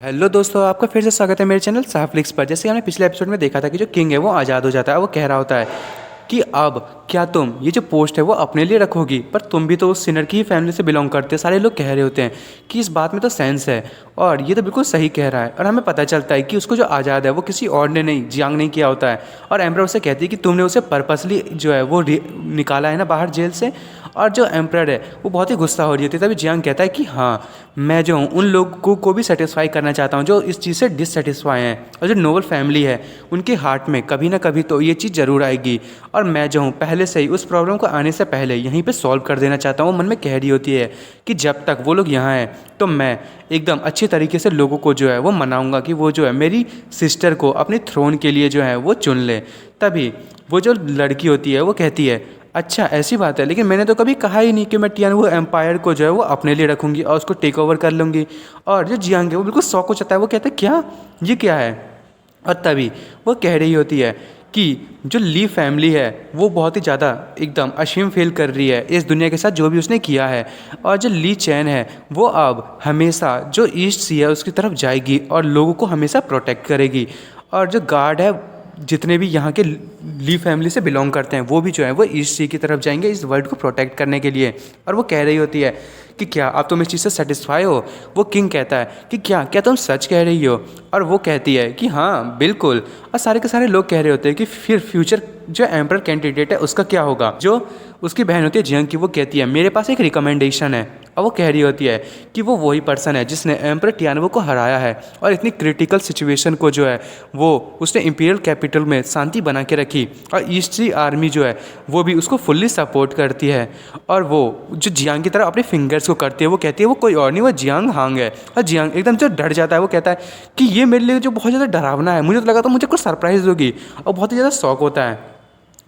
Hello दोस्तों, आपका फिर से स्वागत है मेरे चैनल साफ्लिक्स पर। जैसे हमने पिछले एपिसोड में देखा था कि जो किंग है वो आज़ाद हो जाता है। वो कह रहा होता है कि अब क्या तुम ये जो पोस्ट है वो अपने लिए रखोगी, पर तुम भी तो उस सिनर की ही फैमिली से बिलोंग करते हो। सारे लोग कह रहे होते हैं कि इस बात में तो सेंस है और ये तो बिल्कुल सही कह रहा है। और हमें पता चलता है कि उसको जो आज़ाद है वो किसी और ने नहीं, जियांग नहीं किया होता है। और एम्परर उसे कहती है कि तुमने उसे पर्पसली जो है वो निकाला है ना बाहर जेल से। और जो एम्परर है वो बहुत ही गुस्सा हो रही होती है। तभी जियांग कहता है कि हाँ, मैं जो हूँ उन लोगों को भी सेटिस्फाई करना चाहता हूँ जो इस चीज़ से डिससेटिस्फाई हैं। और जो नोबल फैमिली है उनके हार्ट में कभी ना कभी तो ये चीज़ ज़रूर आएगी। और मैं जो हूँ पहले से ही उस प्रॉब्लम को आने से पहले यहीं पे सॉल्व कर देना चाहता हूँ। मन में कह रही होती है कि जब तक वो लोग यहाँ हैं तो मैं एकदम अच्छी तरीके से लोगों को जो है वो मनाऊंगा कि वो जो है मेरी सिस्टर को अपनी थ्रोन के लिए जो है वो चुन ले। तभी वो जो लड़की होती है वो कहती है, अच्छा ऐसी बात है, लेकिन मैंने तो कभी कहा ही नहीं कि मैं टियान वो एम्पायर को जो है वो अपने लिए रखूंगी और उसको टेक ओवर कर लूँगी। और जो जियांग है वो बिल्कुल शौक हो जाता है। वो कहता है क्या, ये क्या है। और तभी वो कह रही होती है कि जो ली फैमिली है वो बहुत ही ज़्यादा एकदम अशीम फील कर रही है इस दुनिया के साथ जो भी उसने किया है। और जो ली चैन है वो अब हमेशा जो ईस्ट सी है उसकी तरफ जाएगी और लोगों को हमेशा प्रोटेक्ट करेगी। और जो गार्ड है जितने भी यहाँ के ली फैमिली से बिलोंग करते हैं वो भी जो है वो ईस्ट सी की तरफ जाएंगे इस वर्ल्ड को प्रोटेक्ट करने के लिए। और वो कह रही होती है कि क्या आप तुम इस चीज़ से सेटिस्फाई हो। वो किंग कहता है कि क्या क्या तुम सच कह रही हो। और वो कहती है कि हाँ बिल्कुल। और सारे के सारे लोग कह रहे होते हैं कि फिर फ्यूचर जो एम्परर कैंडिडेट है उसका क्या होगा। जो उसकी बहन होती है जियांग की, वो कहती है मेरे पास एक रिकमेंडेशन है। और वो कह रही होती है कि वो वही पर्सन है जिसने एम्परर टियानवो को हराया है और इतनी क्रिटिकल सिचुएशन को जो है वो उसने इंपीरियल कैपिटल में शांति बना के रखी। और ईस्ट सी आर्मी जो है वो भी उसको फुल्ली सपोर्ट करती है। और वो जो जियांग की तरह अपने फिंगर्स को करती है, वो कहती है वो कोई और नहीं, वो जियांग हांग है। और जियांग एकदम जो डर जाता है। वो कहता है कि ये मेरे लिए जो बहुत ज़्यादा डरावना है, मुझे तो लगा था मुझे कुछ सरप्राइज होगी। और बहुत ही ज़्यादा शौक होता है।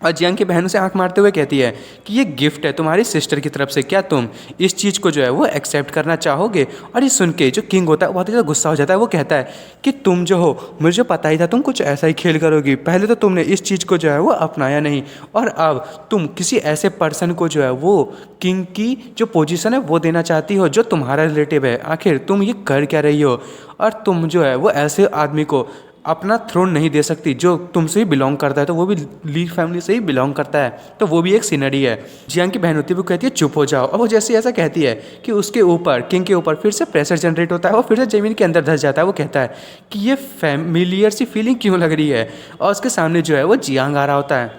और जियांग की बहन से आंख मारते हुए कहती है कि ये गिफ्ट है तुम्हारी सिस्टर की तरफ से, क्या तुम इस चीज़ को जो है वो एक्सेप्ट करना चाहोगे। और ये सुन के जो किंग होता है वो बहुत ही ज़्यादा गुस्सा हो जाता है। वो कहता है कि तुम जो हो, मुझे पता ही था तुम कुछ ऐसा ही खेल करोगी। पहले तो तुमने इस चीज़ को जो है वो अपनाया नहीं और अब तुम किसी ऐसे पर्सन को जो है वो किंग की जो पोजीशन है वो देना चाहती हो जो तुम्हारा रिलेटिव है। आखिर तुम ये कर क्या रही हो। और तुम जो है वो ऐसे आदमी को अपना थ्रोन नहीं दे सकती जो तुमसे ही बिलोंग करता है, तो वो भी ली फैमिली से ही बिलोंग करता है, तो वो भी एक सीनरी है। जियांग की बहन होती है वो कहती है चुप हो जाओ। और वो जैसे ऐसा कहती है कि उसके ऊपर किंग के ऊपर फिर से प्रेशर जनरेट होता है। वो फिर से ज़मीन के अंदर धंस जाता है। वो कहता है कि ये फैमिलियर सी फीलिंग क्यों लग रही है। और उसके सामने जो है वो जियांग आ रहा होता है।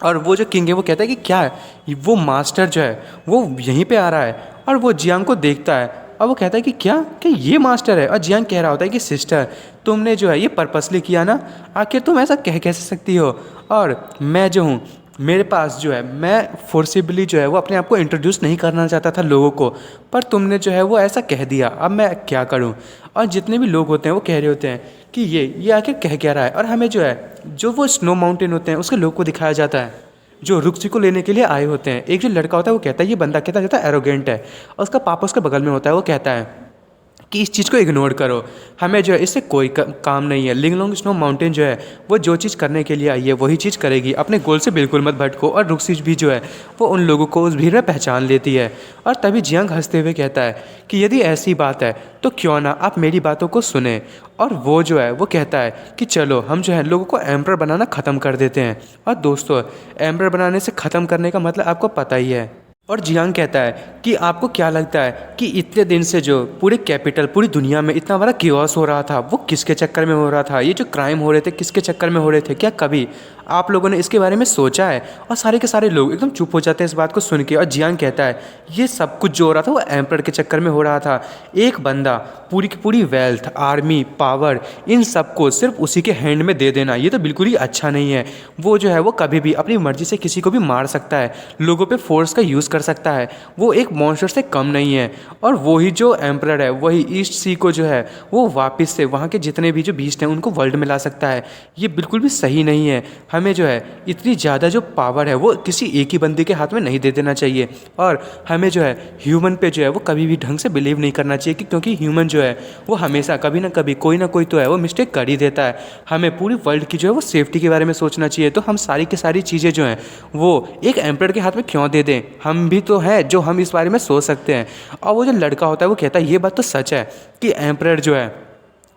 और वो जो किंग है वो कहता है कि क्या है, वो मास्टर जो है वो यहीं पे आ रहा है। और वो जियांग को देखता है और वो कहता है कि क्या कि ये मास्टर है। और जियांग कह रहा होता है कि सिस्टर, तुमने जो है ये पर्पसली किया ना, आखिर तुम ऐसा कह कैसे सकती हो। और मैं जो हूँ, मेरे पास जो है, मैं फोर्सिबली जो है वो अपने आप को इंट्रोड्यूस नहीं करना चाहता था लोगों को, पर तुमने जो है वो ऐसा कह दिया, अब मैं क्या करूँ। और जितने भी लोग होते हैं वो कह रहे होते हैं कि ये आखिर कह क्या रहा है। और हमें जो है जो वो स्नो माउंटेन होते हैं उसके लोग को दिखाया जाता है जो रुक्सी को लेने के लिए आए होते हैं। एक जो लड़का होता है वो कहता है, ये बंदा कहता है एरोगेंट है। और उसका पापा उसके बगल में होता है। वो कहता है कि इस चीज़ को इग्नोर करो, हमें जो है इससे कोई काम नहीं है। लिंगलोंग स्नो माउंटेन जो है वो जो चीज़ करने के लिए आई है वही चीज़ करेगी, अपने गोल से बिल्कुल मत भटको। और रुक्सी भी जो है वो उन लोगों को उस भीड़ में पहचान लेती है। और तभी जियांग हंसते हुए कहता है कि यदि ऐसी बात है तो क्यों ना आप मेरी बातों को सुने। और वो जो है वो कहता है कि चलो हम जो है लोगों को एम्परर बनाना ख़त्म कर देते हैं। और दोस्तों, एम्परर बनाने से ख़त्म करने का मतलब आपको पता ही है। और जियांग कहता है कि आपको क्या लगता है कि इतने दिन से जो पूरे कैपिटल, पूरी दुनिया में इतना बड़ा किओस हो रहा था वो किसके चक्कर में हो रहा था। ये जो क्राइम हो रहे थे किसके चक्कर में हो रहे थे। क्या कभी आप लोगों ने इसके बारे में सोचा है। और सारे के सारे लोग एकदम चुप हो जाते हैं इस बात को सुन के। और जियांग कहता है ये सब कुछ जो हो रहा था वो एम्परर के चक्कर में हो रहा था। एक बंदा पूरी की पूरी वेल्थ, आर्मी, पावर, इन सब को सिर्फ उसी के हैंड में दे देना, ये तो बिल्कुल ही अच्छा नहीं है। वो जो है वो कभी भी अपनी मर्जी से किसी को भी मार सकता है, लोगों पे फोर्स का यूज़ कर सकता है। वो एक मॉन्स्टर से कम नहीं है। और वही जो एम्परर है वही ईस्ट सी को जो है वो वापस से वहाँ के जितने भी जो बीस्ट हैं उनको वर्ल्ड में ला सकता है। ये बिल्कुल भी सही नहीं है। हमें जो है इतनी ज़्यादा जो पावर है वो किसी एक ही बंदे के हाथ में नहीं दे देना चाहिए। और हमें जो है ह्यूमन पे जो है वो कभी भी ढंग से बिलीव नहीं करना चाहिए क्योंकि ह्यूमन जो है वो हमेशा कभी ना कभी कोई ना कोई तो है वो मिस्टेक कर ही देता है। हमें पूरी वर्ल्ड की जो है वो सेफ्टी के बारे में सोचना चाहिए। तो हम सारी की सारी चीज़ें जो हैं वो एक एम्परर के हाथ में क्यों दे दें। हम भी तो है जो हम इस बारे में सोच सकते हैं। और वो जो लड़का होता है वो कहता है ये बात तो सच है कि एम्परर जो है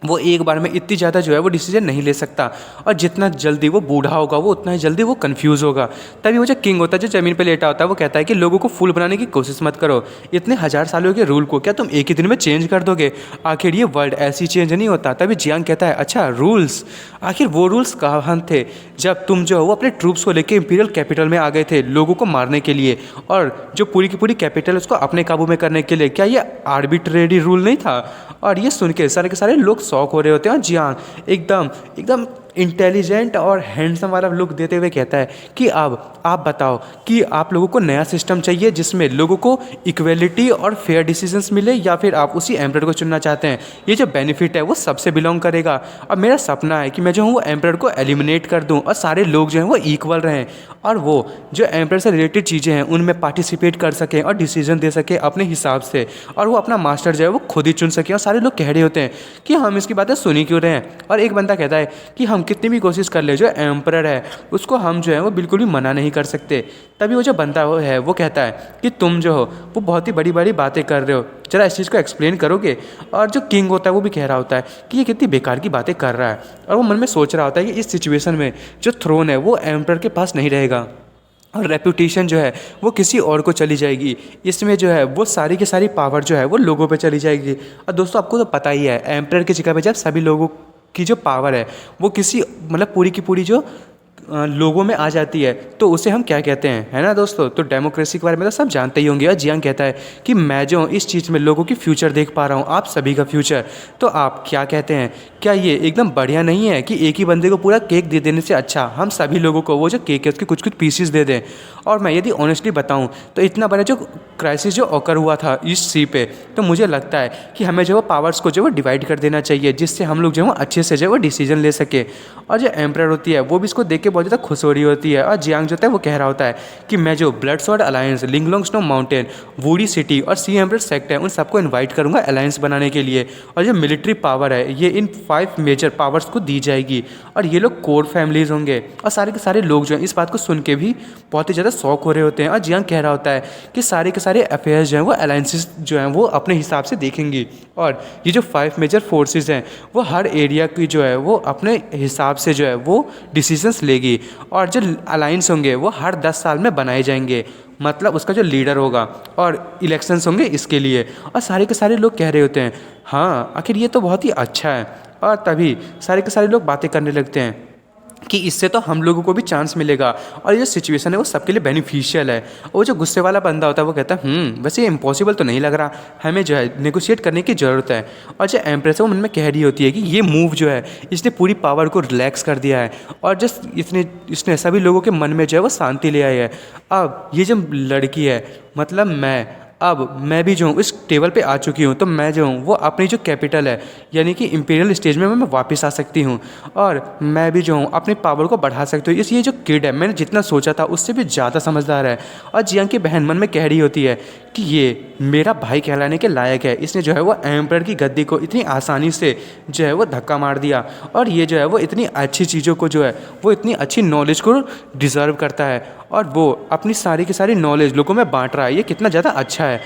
वो एक बार में इतनी ज़्यादा जो है वो डिसीजन नहीं ले सकता, और जितना जल्दी वो बूढ़ा होगा वो उतना ही जल्दी वो कंफ्यूज होगा। तभी वो जो किंग होता है, जो ज़मीन पे लेटा होता है, वो कहता है कि लोगों को फूल बनाने की कोशिश मत करो। इतने हज़ार सालों के रूल को क्या तुम एक ही दिन में चेंज कर दोगे? आखिर ये वर्ल्ड ऐसी चेंज नहीं होता। तभी जियांग कहता है, अच्छा रूल्स, आखिर वो रूल्स कहाँ थे जब तुम जो है वो अपने ट्रूप्स को लेकर इंपीरियल कैपिटल में आ गए थे लोगों को मारने के लिए, और जो पूरी की पूरी कैपिटल उसको अपने काबू में करने के लिए? क्या ये आर्बिट्रेरी रूल नहीं था? और ये सुन के सारे के सारे लोग शॉक हो रहे होते हैं, और जियांग एकदम एकदम इंटेलिजेंट और हैंडसम वाला लुक देते हुए कहता है कि अब आप बताओ कि आप लोगों को नया सिस्टम चाहिए जिसमें लोगों को इक्वलिटी और फेयर डिसीजंस मिले, या फिर आप उसी एम्परर को चुनना चाहते हैं? ये जो बेनिफिट है वो सबसे बिलोंग करेगा। अब मेरा सपना है कि मैं जो हूँ वो एम्परर को एलिमिनेट कर दूँ और सारे लोग जो हैं वो इक्वल रहें, और वो जो एम्परर से रिलेटेड चीज़ें हैं उनमें पार्टिसिपेट कर सकें और डिसीजन दे सकें अपने हिसाब से, और वो अपना मास्टर जो है वो खुद ही चुन सकें। और सारे लोग कह रहे होते हैं कि हम इसकी बातें सुन ही क्यों रहे हैं, और एक बंदा कहता है कि हम कितनी भी कोशिश कर ले, जो एम्परर है उसको हम जो है वो बिल्कुल भी मना नहीं कर सकते। तभी वो जो बंदा है वो कहता है कि तुम जो हो वो बहुत ही बड़ी बड़ी बातें कर रहे हो, जरा इस चीज़ को एक्सप्लेन करोगे? और जो किंग होता है वो भी कह रहा होता है कि ये कितनी बेकार की बातें कर रहा है, और वो मन में सोच रहा होता है कि इस सिचुएशन में जो थ्रोन है वो एम्परर के पास नहीं रहेगा, और रेपुटेशन जो है वो किसी और को चली जाएगी। इसमें जो है वो सारी की सारी पावर जो है वो लोगों पे चली जाएगी। और दोस्तों आपको तो पता ही है, एम्परर की जगह पे जब सभी लोगों की जो पावर है वो किसी मतलब पूरी की पूरी जो लोगों में आ जाती है, तो उसे हम क्या कहते हैं, है ना दोस्तों? तो डेमोक्रेसी के बारे में तो सब जानते ही होंगे। और जियांग कहता है कि मैं जो इस चीज़ में लोगों की फ्यूचर देख पा रहा हूँ, आप सभी का फ्यूचर, तो आप क्या कहते हैं? क्या ये एकदम बढ़िया नहीं है कि एक ही बंदे को पूरा केक दे देने से अच्छा हम सभी लोगों को वो जो केक है उसके कुछ कुछ पीसेस दे दें? और मैं यदि ऑनेस्टली बताऊँ तो इतना बड़ा जो क्राइसिस जो ऑकर हुआ था इस सी पे, तो मुझे लगता है कि हमें जो वो पावर्स को जो वो डिवाइड कर देना चाहिए, जिससे हम लोग जो है अच्छे से जो वो डिसीजन ले सके। और जो एम्परर होती है वो भी इसको देख के बहुत ज़्यादा खुश हो रही होती है। और जियांग जो होता है वो कह रहा होता है कि मैं जो blood sword alliance, लिंगलोंग snow mountain, woody city और सी एम्परर सेक्ट है उन सबको इन्वाइट करूँगा अलायंस बनाने के लिए, और जो मिलिट्री पावर है ये इन 5 मेजर पावर्स को दी जाएगी, और ये लोग कोर फैमिलीज होंगे। और सारे के सारे लोग जो हैं इस बात को सुन के भी बहुत ही ज़्यादा शौक हो रहे होते हैं। और जियांग कह रहा होता है कि सारे के सारे अफेयर्स जो हैं वो अलायंसेस जो हैं वो अपने हिसाब से देखेंगी, और ये जो 5 मेजर फोर्सेस हैं वो हर एरिया की जो है वो अपने हिसाब से जो है वो डिसीजंस लेगी, और जो अलायंस होंगे वो हर 10 साल में बनाए जाएंगे, मतलब उसका जो लीडर होगा, और इलेक्शंस होंगे इसके लिए। और सारे के सारे लोग कह रहे होते हैं हाँ आखिर ये तो बहुत ही अच्छा है। और तभी सारे के सारे लोग बातें करने लगते हैं कि इससे तो हम लोगों को भी चांस मिलेगा, और ये जो सिचुएशन है वो सबके लिए बेनिफिशियल है। और वो जो गुस्से वाला बंदा होता है वो कहता है वैसे ये इम्पॉसिबल तो नहीं लग रहा, हमें जो है नेगोशिएट करने की ज़रूरत है। और जो एम्प्रेस है वो मन में कह रही होती है कि ये मूव जो है इसने पूरी पावर को रिलैक्स कर दिया है, और जस्ट इसने सभी लोगों के मन में जो है वो शांति ले आई है। अब ये जो लड़की है, मतलब अब मैं भी जो हूँ इस टेबल पे आ चुकी हूँ, तो मैं जो हूँ वो अपनी जो कैपिटल है यानी कि इंपीरियल स्टेज में मैं वापस आ सकती हूँ, और मैं भी जो हूँ अपनी पावर को बढ़ा सकती हूँ। इसलिए जो किड है मैंने जितना सोचा था उससे भी ज़्यादा समझदार है। और जियांग की बहन मन में कह रही होती है कि ये मेरा भाई कहलाने के लायक है, इसने जो है वो एम्परर की गद्दी को इतनी आसानी से जो है वो धक्का मार दिया, और ये जो है वो इतनी अच्छी चीज़ों को जो है वो इतनी अच्छी नॉलेज को डिज़र्व करता है, और वो अपनी सारी की सारी नॉलेज लोगों में बांट रहा है। ये कितना ज़्यादा अच्छा है।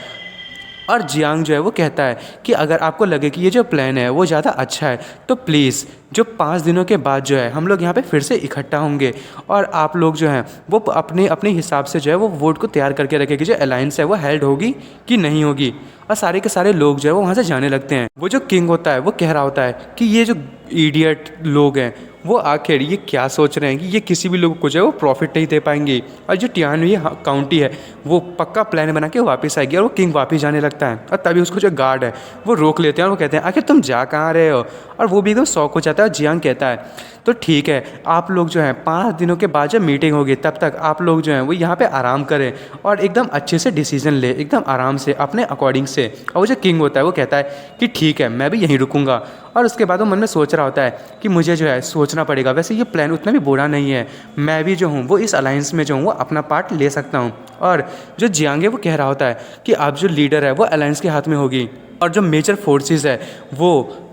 और जियांग जो है वो कहता है कि अगर आपको लगे कि ये जो प्लान है वो ज़्यादा अच्छा है तो प्लीज़ जो 5 दिनों के बाद जो है हम लोग यहाँ पे फिर से इकट्ठा होंगे, और आप लोग जो हैं वो अपने अपने हिसाब से जो है वो वोट को तैयार करके रखें कि जो अलायंस है वो हेल्ड होगी कि नहीं होगी। और सारे के सारे लोग जो है वो वहाँ से जाने लगते हैं। वो जो किंग होता है वो कह रहा होता है कि ये जो इडियट लोग हैं वो आखिर ये क्या सोच रहे हैं कि ये किसी भी लोग को जो है वो प्रॉफिट नहीं दे पाएंगे, और जो टियानवी काउंटी है वो पक्का प्लान बना के वापस आएगी। और वो किंग वापस जाने लगता है, और तभी उसको जो गार्ड है वो रोक लेते हैं, और वो कहते हैं आखिर तुम जा कहाँ रहे हो? और वो भी एकदम शौक हो जाता है। और जियांग कहता है तो ठीक है, आप लोग जो हैं 5 दिनों के बाद जब मीटिंग होगी तब तक आप लोग जो हैं वो यहाँ पे आराम करें, और एकदम अच्छे से डिसीजन ले, एकदम आराम से अपने अकॉर्डिंग से। और वो जो किंग होता है वो कहता है कि ठीक है मैं भी यहीं रुकूंगा। और उसके बाद वो मन में सोच रहा होता है कि मुझे जो है सोचना पड़ेगा, वैसे ये प्लान उतना भी बुरा नहीं है, मैं भी जो हूँ वो इस अलायंस में जो हूँ वो अपना पार्ट ले सकता हूँ। और जो जियांग है वो कह रहा होता है कि अब जो लीडर है वो अलायंस के हाथ में होगी, और जो मेजर फोर्सेस है वो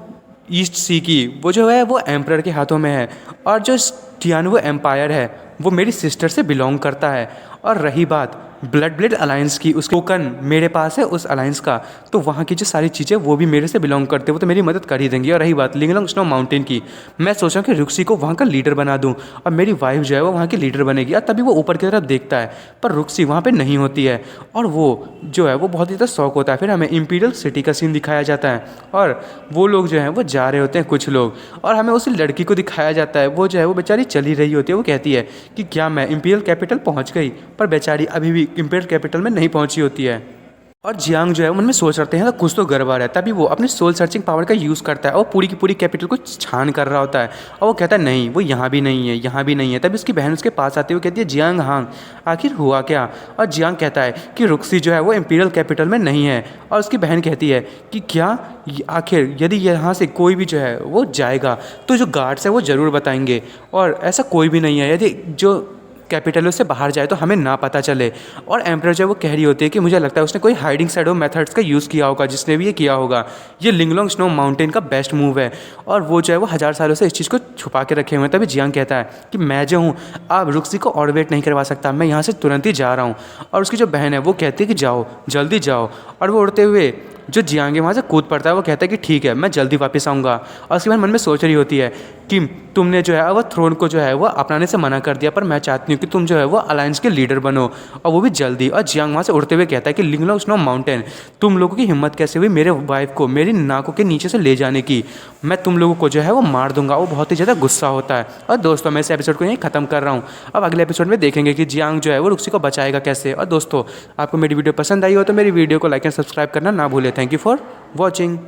ईस्ट सी की वो जो है वो एम्परर के हाथों में है, और जो टियानवो एम्पायर है वो मेरी सिस्टर से बिलोंग करता है। और रही बात ब्लड ब्लेड अलायंस की उसके टोकन मेरे पास है उस अलायंस का, तो वहाँ की जो सारी चीज़ें वो भी मेरे से बिलोंग करते, वो तो मेरी मदद कर ही देंगी। और रही बात लिंगलोंग स्नो माउंटेन की, मैं सोच रहा हूँ कि रुक्सी को वहाँ का लीडर बना दूँ और मेरी वाइफ जो है वो वहाँ की लीडर बनेगी। और तभी वो ऊपर की तरफ देखता है पर रुक्सी वहाँ पर नहीं होती है और वो जो है वो बहुत ही ज़्यादा शौक होता है। फिर हमें इंपीरियल सिटी का सीन दिखाया जाता है और वो लोग जो हैं वो जा रहे होते हैं कुछ लोग, और हमें उस लड़की को दिखाया जाता है। वो जो है वो बेचारी चली रही होती है, वो कहती है कि क्या मैं इंपीरियल कैपिटल पहुंच गई, पर बेचारी अभी भी इंपीरियल कैपिटल में नहीं पहुंची होती है। और जियांग जो है मन में सोच रहे हैं कुछ तो गड़बड़ है, तभी वो अपनी सोल सर्चिंग पावर का यूज़ करता है और पूरी की पूरी कैपिटल को छान कर रहा होता है। और वो कहता है नहीं, वो यहाँ भी नहीं है, यहाँ भी नहीं है। तभी उसकी बहन उसके पास आती है, वो कहती है जियांग हाँ आखिर हुआ क्या। और जियांग कहता है कि रुक्सी जो है वो इंपीरियल कैपिटल में नहीं है। और उसकी बहन कहती है कि क्या आखिर यदि यहाँ से कोई भी जो है वो जाएगा तो जो गार्ड्स है वो ज़रूर बताएंगे, और ऐसा कोई भी नहीं है यदि जो कैपिटल से बाहर जाए तो हमें ना पता चले। और एम्परर जो है वो कह रही होती है कि मुझे लगता है उसने कोई हाइडिंग शैडो मेथड्स का यूज़ किया होगा, जिसने भी ये किया होगा। ये लिंगलोंग स्नो माउंटेन का बेस्ट मूव है और वो जो है वो 1000 सालों से इस चीज़ को छुपा के रखे हुए हैं। तभी जियांग कहता है कि मैं जो हूँ अब रुक्सी को और वेट नहीं करवा सकता, मैं यहाँ से तुरंत ही जा रहा हूँ। और उसकी जो बहन है वो कहती है कि जाओ जल्दी जाओ। और वो उड़ते हुए जो जियांग है वहाँ से कूद पड़ता है, वो कहता है कि ठीक है मैं जल्दी वापस आऊँगा। और उसके बाद मन में सोच रही होती है कि तुमने जो है वो थ्रोन को जो है वो अपनाने से मना कर दिया, पर मैं चाहती हूँ कि तुम जो है वो अलायंस के लीडर बनो, और वो भी जल्दी। और जियांग वहाँ से उड़ते हुए कहता है कि लिंगलोंग स्नो माउंटेन, तुम लोगों की हिम्मत कैसे हुई मेरे वाइफ को मेरी नाकों के नीचे से ले जाने की, मैं तुम लोगों को जो है वो मार दूंगा। वो बहुत ही ज़्यादा गुस्सा होता है। और दोस्तों मैं इस एपिसोड को यहीं ख़त्म कर रहा हूँ। अब अगले एपिसोड में देखेंगे कि जियांग जो है वो रुक्सी को बचाएगा कैसे। और दोस्तों आपको मेरी वीडियो पसंद आई हो तो मेरी वीडियो को लाइक एंड सब्सक्राइब करना ना भूलें। Thank you for watching.